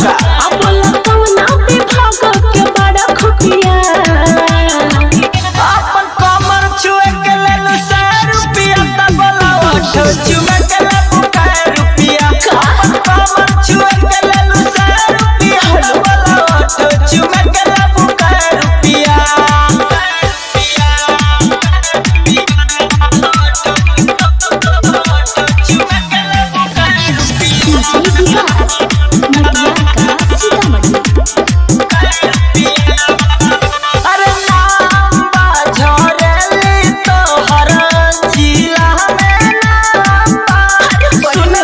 का अब कौना विभाग के बड़ा खुफिया अपन कमर छुए के लेलु 100 रुपया तब लौट चुमे के लेबू काय रुपया अपन कमर छुए के लेलु 100 रुपया तब लौट चुमे के लेबू काय रुपया अरे नाम बाझरेली तोहर जिला में नाम बा सुने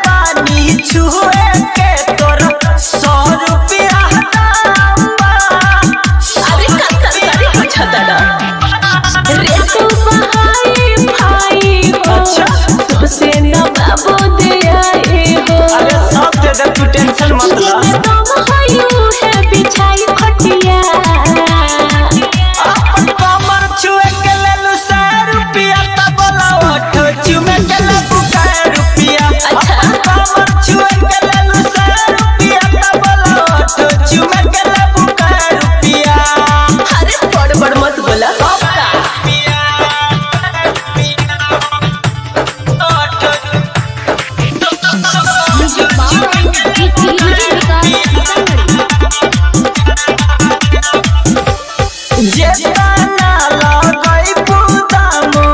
पानी छुए के तोर 100 रुपया दाम बा अरे करी पछतड़ा रे तो भाई भाई हो तो से न बाबू दे आए हो अरे सब दे दे तू टेंशन मत ला तुम हयू है बिछाई खटिया अपन कमर छुए के लेलु 100 रुपया तब लौट चुमे के लेबू काय रुपया अपन कमर छुए के लेलु 100 रुपया तब लौट चुमे के लेबू काय रुपया अरे बड़ मत बोला जेतना लगई पुदामो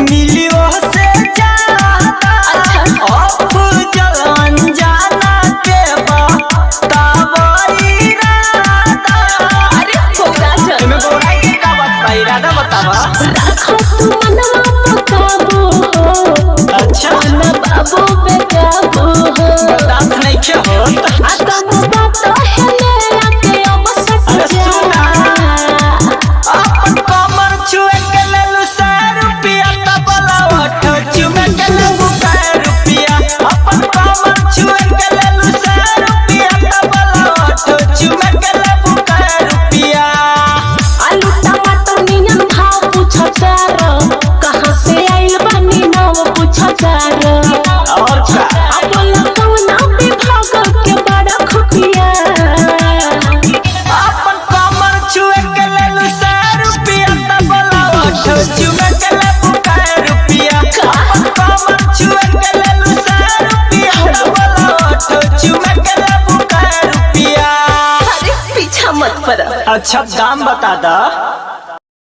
मिलियो से ज्यादा अफजल अनजाना के बतावई राधा अरे होगा चल में बोलाई के का बात भाई राधा बतावा रखो तू मनवा पकाबो हो अच्छा ना बाबू बेकाबो हो बर्दाश्त नहीं के होत आतम बात है मेरा के अब सट जा अपन कमर छुए के लेलु 100 रुपया तब लौट चुमे के लेबू काय रुपया अपन कमर छुए के लेलु 100 रुपया तब लौट चुमे के लेबू काय रुपया आलू टमाटर नियन भाव पूछता रो कहां से आइल बनी नाव पूछता रो और का अब कौना विभाग के बड़ा खुफिया अपन कमर छुए के लेलु 100 रुपया तब लौट चुमे के लेबू काय रुपया अपन कमर छुए के लेलु 100 रुपया तब लौट चुमे के लेबू काय रुपया अरे पीछा मत पड़ा अच्छा दाम बता दा